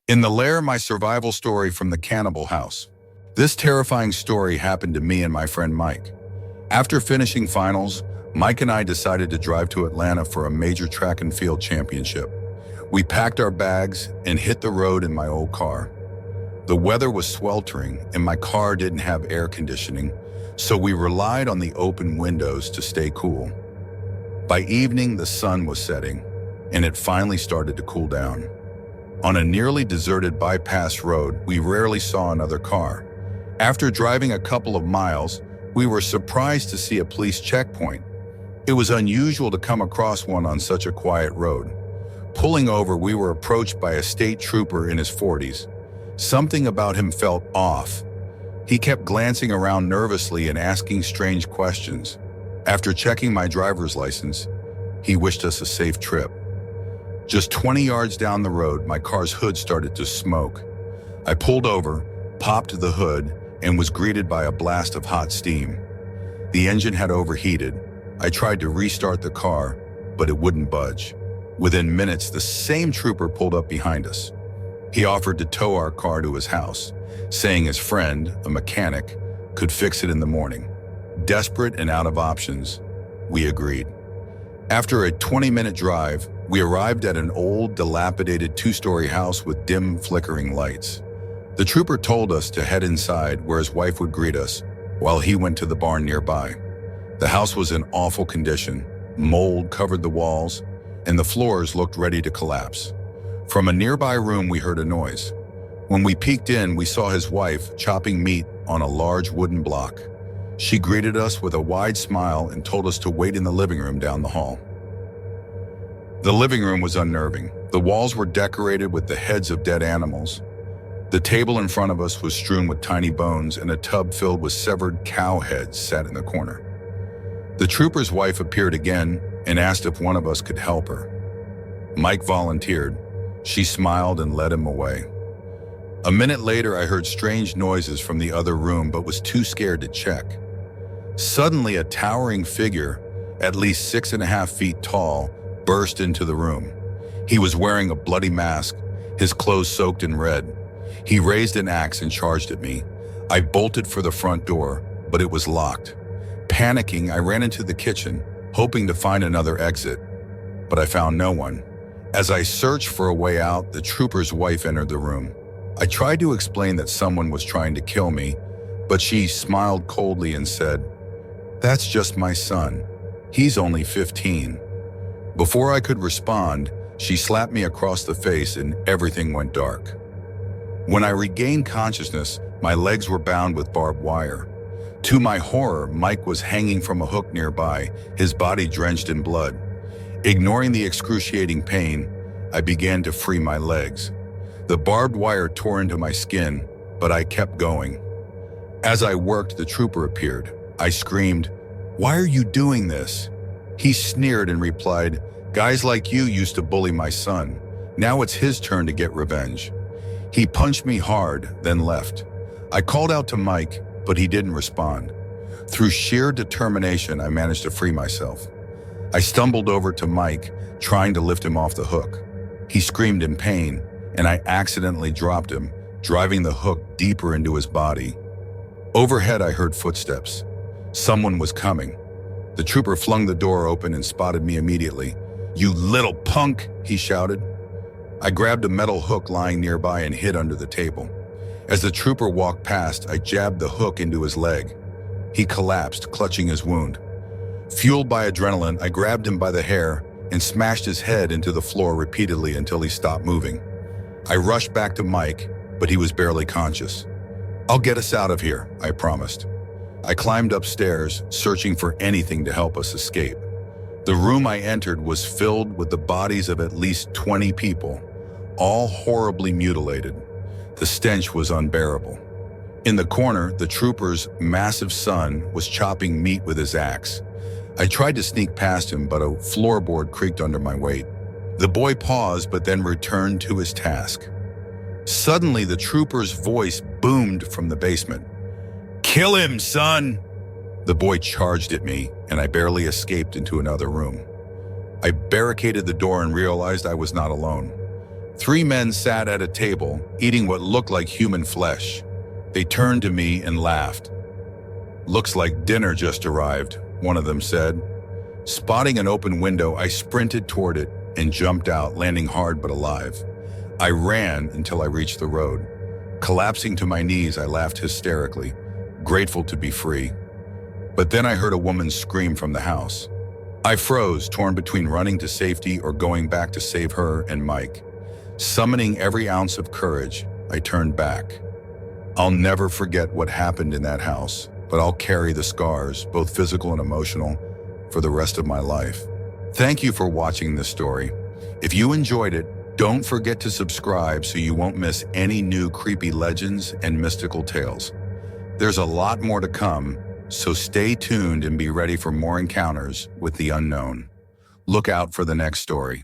In the Lair, my survival story from the Cannibal House. This terrifying story happened to me and my friend Mike. After finishing finals, Mike and I decided to drive to Atlanta for a major track and field championship. We packed our bags and hit the road in my old car. The weather was sweltering and my car didn't have air conditioning, so we relied on the open windows to stay cool. By evening, the sun was setting, and it finally started to cool down. On a nearly deserted bypass road, we rarely saw another car. After driving a couple of miles, we were surprised to see a police checkpoint. It was unusual to come across one on such a quiet road. Pulling over, we were approached by a state trooper in his 40s. Something about him felt off. He kept glancing around nervously and asking strange questions. After checking my driver's license, he wished us a safe trip. Just 20 yards down the road, my car's hood started to smoke. I pulled over, popped the hood, and was greeted by a blast of hot steam. The engine had overheated. I tried to restart the car, but it wouldn't budge. Within minutes, the same trooper pulled up behind us. He offered to tow our car to his house, saying his friend, a mechanic, could fix it in the morning. Desperate and out of options, we agreed. After a 20-minute drive, we arrived at an old, dilapidated two-story house with dim, flickering lights. The trooper told us to head inside where his wife would greet us, while he went to the barn nearby. The house was in awful condition. Mold covered the walls, and the floors looked ready to collapse. From a nearby room, we heard a noise. When we peeked in, we saw his wife chopping meat on a large wooden block. She greeted us with a wide smile and told us to wait in the living room down the hall. The living room was unnerving. The walls were decorated with the heads of dead animals. The table in front of us was strewn with tiny bones, and a tub filled with severed cow heads sat in the corner. The trooper's wife appeared again and asked if one of us could help her. Mike volunteered. She smiled and led him away. A minute later, I heard strange noises from the other room but was too scared to check. Suddenly, a towering figure, at least 6.5 feet tall, burst into the room. He was wearing a bloody mask, his clothes soaked in red. He raised an axe and charged at me. I bolted for the front door, but it was locked. Panicking, I ran into the kitchen, hoping to find another exit, but I found no one. As I searched for a way out, the trooper's wife entered the room. I tried to explain that someone was trying to kill me, but she smiled coldly and said, "That's just my son. He's only 15. Before I could respond, she slapped me across the face and everything went dark. When I regained consciousness, my legs were bound with barbed wire. To my horror, Mike was hanging from a hook nearby, his body drenched in blood. Ignoring the excruciating pain, I began to free my legs. The barbed wire tore into my skin, but I kept going. As I worked, the trooper appeared. I screamed, "Why are you doing this?" He sneered and replied, "Guys like you used to bully my son. Now it's his turn to get revenge." He punched me hard, then left. I called out to Mike, but he didn't respond. Through sheer determination, I managed to free myself. I stumbled over to Mike, trying to lift him off the hook. He screamed in pain, and I accidentally dropped him, driving the hook deeper into his body. Overhead, I heard footsteps. Someone was coming. The trooper flung the door open and spotted me immediately. "You little punk!" he shouted. I grabbed a metal hook lying nearby and hid under the table. As the trooper walked past, I jabbed the hook into his leg. He collapsed, clutching his wound. Fueled by adrenaline, I grabbed him by the hair and smashed his head into the floor repeatedly until he stopped moving. I rushed back to Mike, but he was barely conscious. "I'll get us out of here," I promised. I climbed upstairs, searching for anything to help us escape. The room I entered was filled with the bodies of at least 20 people, all horribly mutilated. The stench was unbearable. In the corner, the trooper's massive son was chopping meat with his axe. I tried to sneak past him, but a floorboard creaked under my weight. The boy paused, but then returned to his task. Suddenly, the trooper's voice boomed from the basement. "Kill him, son!" The boy charged at me, and I barely escaped into another room. I barricaded the door and realized I was not alone. Three men sat at a table, eating what looked like human flesh. They turned to me and laughed. "Looks like dinner just arrived," one of them said. Spotting an open window, I sprinted toward it and jumped out, landing hard but alive. I ran until I reached the road. Collapsing to my knees, I laughed hysterically, grateful to be free. But then I heard a woman scream from the house. I froze, torn between running to safety or going back to save her and Mike. Summoning every ounce of courage, I turned back. I'll never forget what happened in that house, but I'll carry the scars, both physical and emotional, for the rest of my life. Thank you for watching this story. If you enjoyed it, don't forget to subscribe so you won't miss any new creepy legends and mystical tales. There's a lot more to come, so stay tuned and be ready for more encounters with the unknown. Look out for the next story.